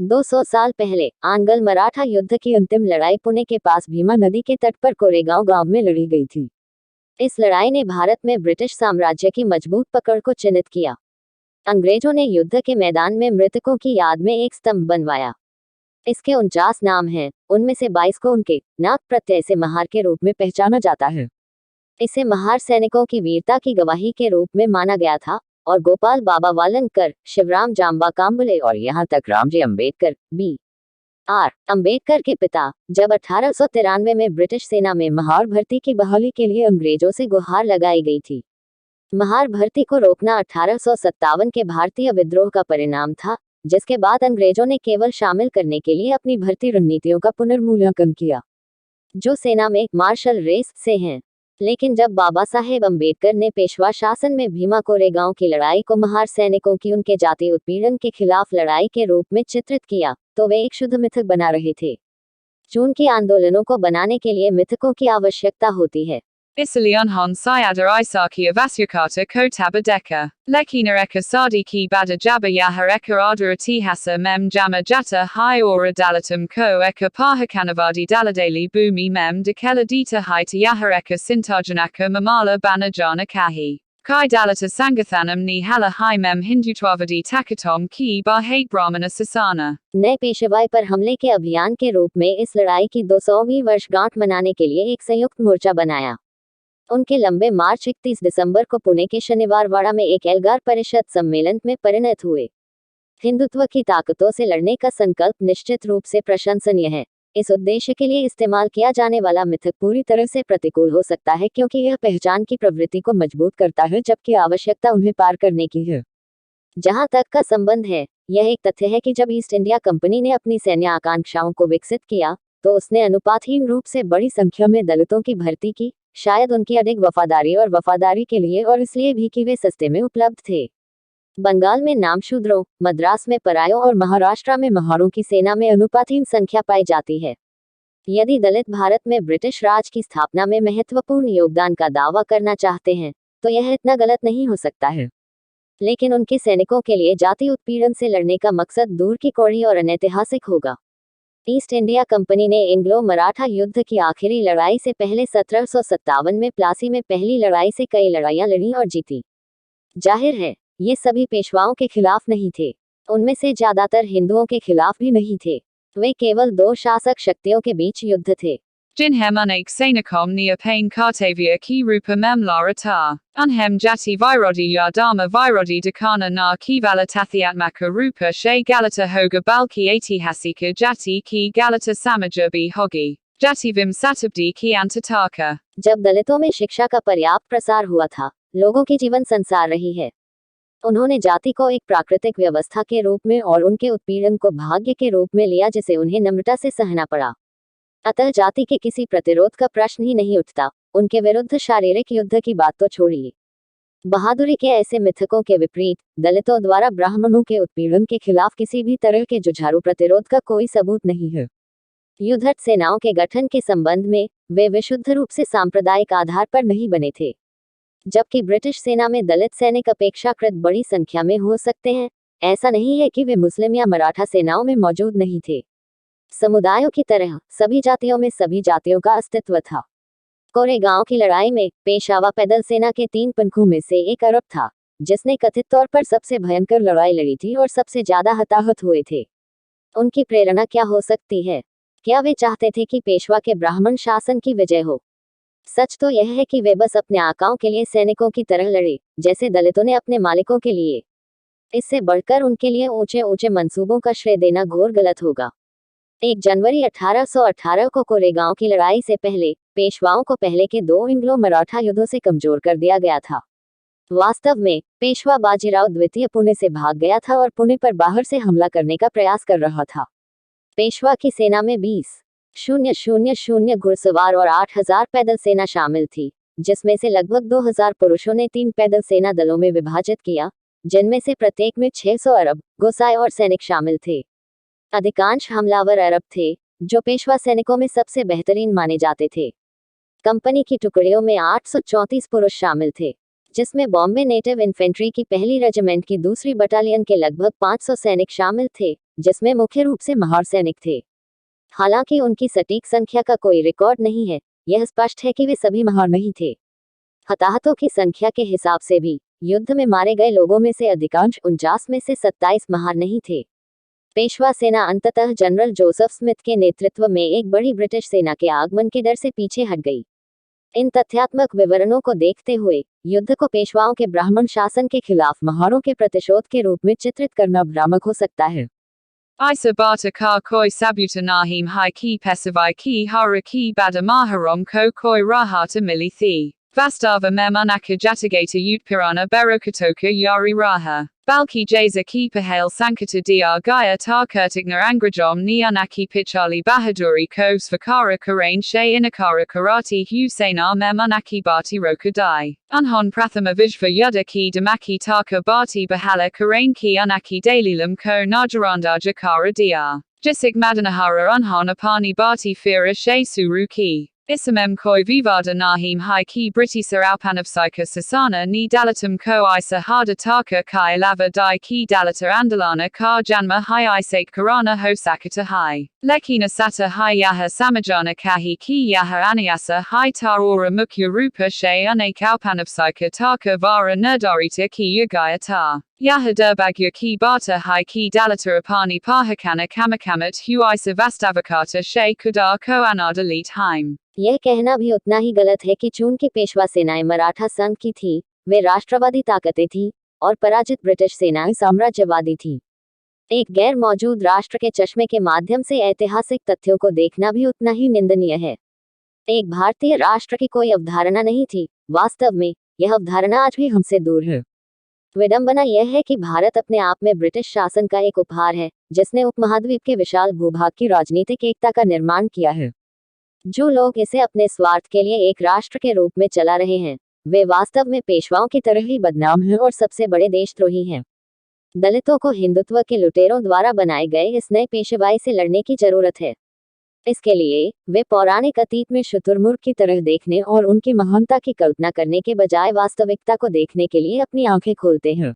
200 साल पहले आंगल मराठा युद्ध की अंतिम लड़ाई पुणे के पास भीमा नदी के तट पर कोरेगांव गांव में लड़ी गई थी। इस लड़ाई ने भारत में ब्रिटिश साम्राज्य की मजबूत पकड़ को चिन्हित किया। अंग्रेजों ने युद्ध के मैदान में मृतकों की याद में एक स्तंभ बनवाया। इसके 49 नाम हैं, उनमें से 22 को उनके नाक प्रत्यय से महार के रूप में पहचाना जाता है। इसे महार सैनिकों की वीरता की गवाही के रूप में माना गया था और गोपाल बाबा वालनकर, शिवराम जाम्बा काम्बले और यहाँ तक रामजी अम्बेडकर, B.R. अम्बेडकर के पिता, जब 1893 में ब्रिटिश सेना में महार भर्ती की बहाली के लिए अंग्रेजों से गुहार लगाई गई थी। महार भर्ती को रोकना 1857 के भारतीय विद्रोह का परिणाम था, जिसके बाद अंग्रेजों ने केवल शामिल करने के लिए अपनी भर्ती रणनीतियों का पुनर्मूल्यांकन किया, जो सेना में मार्शल रेस से हैं। लेकिन जब बाबा साहेब अम्बेडकर ने पेशवा शासन में भीमा कोरेगांव की लड़ाई को महार सैनिकों की उनके जाति उत्पीड़न के खिलाफ लड़ाई के रूप में चित्रित किया, तो वे एक शुद्ध मिथक बना रहे थे। चूंकि आंदोलनों को बनाने के लिए मिथकों की आवश्यकता होती है, Isalion hon syada isaki avasyakata kotabadeka. Lekina eka sadi ki bada jaba yaha eka adara tihasa mem jama jata hi ora dalatum ko eka pahakanavadi daladali bumi mem dekela dita hita yaha eka sintajanaka mamala banajana kahi. Kai dalata sangathanam ni hala hi mem hindutwavadi takatom ki ba hate brahmana sasana. नए पेशवाई पर हमले के अभियान के रूप में इस लड़ाई की 200वीं वर्षगांठ मनाने के लिए एक संयुक्त मोर्चा बनाया। उनके लंबे मार्च 31 दिसंबर को पुणे के शनिवार वाड़ा में एक एल्गार परिषद सम्मेलन में परिणत हुए। हिंदुत्व की ताकतों से लड़ने का संकल्प निश्चित रूप से प्रशंसनीय है। इस उद्देश्य के लिए इस्तेमाल किया जाने वाला मिथक पूरी तरह से प्रतिकूल हो सकता है, क्योंकि यह पहचान की प्रवृत्ति को मजबूत करता है, जबकि आवश्यकता उन्हें पार करने की है। जहां तक का संबंध है, यह एक तथ्य है कि जब ईस्ट इंडिया कंपनी ने अपनी सैन्य आकांक्षाओं को विकसित किया, तो उसने अनुपातहीन रूप से बड़ी संख्या में दलितों की भर्ती की, शायद उनकी अधिक वफादारी के लिए, और इसलिए भी कि वे सस्ते में उपलब्ध थे। बंगाल में नामशूद्रों, मद्रास में परायों और महाराष्ट्र में महारों की सेना में अनुपातहीन संख्या पाई जाती है। यदि दलित भारत में ब्रिटिश राज की स्थापना में महत्वपूर्ण योगदान का दावा करना चाहते हैं, तो यह इतना गलत नहीं हो सकता है। लेकिन उनके सैनिकों के लिए जाति उत्पीड़न से लड़ने का मकसद दूर की कौड़ी और अनैतिहासिक होगा। ईस्ट इंडिया कंपनी ने एंग्लो मराठा युद्ध की आखिरी लड़ाई से पहले 1757 में प्लासी में पहली लड़ाई से कई लड़ाइयां लड़ी और जीती। जाहिर है, ये सभी पेशवाओं के खिलाफ नहीं थे। उनमें से ज्यादातर हिंदुओं के खिलाफ भी नहीं थे। वे केवल दो शासक शक्तियों के बीच युद्ध थे। Jinhem unik sainakom ni apain kartavia ki rupa memlarata. Unhem jati virodi yadama virodi dakana na kivala tathiatmaka rupa she galata hoga balki hasika jati ki galata samajabi hogi. Jati vim satabdi ki antataka. जब दलितों में शिक्षा का पर्याप्त प्रसार हुआ था, लोगों की जीवन संसार रही है। उन्होंने जाति को एक प्राकृतिक व्यवस्था के रूप में और उनके उत्पीड़न को भाग्य के रूप में लिया, जिसे उन्हें नम्रता से सहना पड़ा। अतः जाति के किसी प्रतिरोध का प्रश्न ही नहीं उठता। उनके विरुद्ध शारीरिक युद्ध की बात तो छोड़िए। बहादुरी के ऐसे मिथकों के विपरीत, दलितों द्वारा ब्राह्मणों के उत्पीड़न के खिलाफ किसी भी तरह के जुझारू प्रतिरोध का कोई सबूत नहीं है। युद्धरत सेनाओं के गठन के संबंध में वे विशुद्ध रूप से सांप्रदायिक आधार पर नहीं बने थे, जबकि ब्रिटिश सेना में दलित सैनिक अपेक्षाकृत बड़ी संख्या में हो सकते हैं। ऐसा नहीं है कि वे मुस्लिम या मराठा सेनाओं में मौजूद नहीं थे। समुदायों की तरह सभी जातियों में सभी जातियों का अस्तित्व था। कोरेगांव की लड़ाई में पेशवा पैदल सेना के 3 पंखों में से एक अरब था, जिसने कथित तौर पर सबसे भयंकर लड़ाई लड़ी थी और सबसे ज्यादा हताहत हुए थे। उनकी प्रेरणा क्या हो सकती है? क्या वे चाहते थे कि पेशवा के ब्राह्मण शासन की विजय हो? सच तो यह है कि वे बस अपने आकाओं के लिए सैनिकों की तरह लड़े, जैसे दलितों ने अपने मालिकों के लिए। इससे बढ़कर उनके लिए ऊंचे ऊंचे मंसूबों का श्रेय देना घोर गलत होगा। 1 जनवरी 1818 को कोरेगांव की लड़ाई से पहले पेशवाओं को पहले के 2 एंग्लो मराठा युद्धों से कमजोर कर दिया गया था। वास्तव में पेशवा बाजीराव द्वितीय पुणे से भाग गया था और पुणे पर बाहर से हमला करने का प्रयास कर रहा था। पेशवा की सेना में 20,000 घुड़सवार और 8,000 पैदल सेना शामिल थी, जिसमें से लगभग 2,000 पुरुषों ने 3 पैदल सेना दलों में विभाजित किया, जिनमें से प्रत्येक में 600 अरब, गोसाई और सैनिक शामिल थे। अधिकांश हमलावर अरब थे, जो पेशवा सैनिकों में सबसे बेहतरीन माने जाते थे। कंपनी की टुकड़ियों में 834 पुरुष शामिल थे, जिसमें बॉम्बे नेटिव इन्फेंट्री की पहली रेजिमेंट की दूसरी बटालियन के लगभग 500 सैनिक शामिल थे, जिसमें मुख्य रूप से महार सैनिक थे। हालांकि उनकी सटीक संख्या का कोई रिकॉर्ड नहीं है, यह स्पष्ट है कि वे सभी महार नहीं थे। हताहतों की संख्या के हिसाब से भी युद्ध में मारे गए लोगों में से अधिकांश 49 में से 27 महार नहीं थे। पेशवा सेना अंततः जनरल जोसेफ स्मिथ के नेतृत्व में एक बड़ी ब्रिटिश सेना के आगमन के डर से पीछे हट गई। इन तथ्यात्मक विवरणों को देखते हुए युद्ध को पेशवाओं के ब्राह्मण शासन के खिलाफ महारों के प्रतिशोध के रूप में चित्रित करना भ्रामक हो सकता है। Isa bata ka koi sabuta nahim hai ki pesavai ki hara ki bada maharom ko koi rahata mili thi. Vastava memunaka jatagata utpirana berokatoka yari raha. Balki jaza ki pahale sankata dr gaya tar kurtigna angrajom nianaki pichali bahaduri ko svakara karain she inakara karati husainar memunaki bati rokadai. Unhon prathama vijva yuda ki damaki taka bati bahala karain ki unaki dalilam ko najaranda jakara dr. Jisig madanahara unhon apani bati fira she suru ki. Isamem koi vivada nahim hai ki briti saraupanavsika sasana ni dalatum ko isa harda taka kai lava di ki dalata andalana ka janma hai isake karana hosakata hai. Lekina sata hai yaha samajana kahi ki yaha aniasa hai tarora mukya rupa she unake alpanavsika taka vara nerdarita ki yagaya ta. Yaha durbagya ki bata hai ki dalata apani pahakana kamakamat hu isa vastavakata she kudar ko anadalit haim. यह कहना भी उतना ही गलत है कि चूंकि पेशवा सेनाएं मराठा संघ की थीं, वे राष्ट्रवादी ताकतें थीं और पराजित ब्रिटिश सेनाएं साम्राज्यवादी थीं। एक गैर मौजूद राष्ट्र के चश्मे के माध्यम से ऐतिहासिक तथ्यों को देखना भी उतना ही निंदनीय है। एक भारतीय राष्ट्र की कोई अवधारणा नहीं थी। वास्तव में यह अवधारणा आज भी हमसे दूर है। विडंबना यह है कि भारत अपने आप में ब्रिटिश शासन का एक उपहार है, जिसने उपमहाद्वीप के विशाल भूभाग की राजनीतिक एकता का निर्माण किया है। जो लोग इसे अपने स्वार्थ के लिए एक राष्ट्र के रूप में चला रहे हैं, वे वास्तव में पेशवाओं की तरह ही बदनाम हैं और सबसे बड़े देशद्रोही हैं। दलितों को हिंदुत्व के लुटेरों द्वारा बनाए गए इस नए पेशवाई से लड़ने की जरूरत है। इसके लिए वे पौराणिक अतीत में शुतुरमुर्ग की तरह देखने और उनकी महानता की कल्पना करने के बजाय वास्तविकता को देखने के लिए अपनी आंखें खोलते हैं।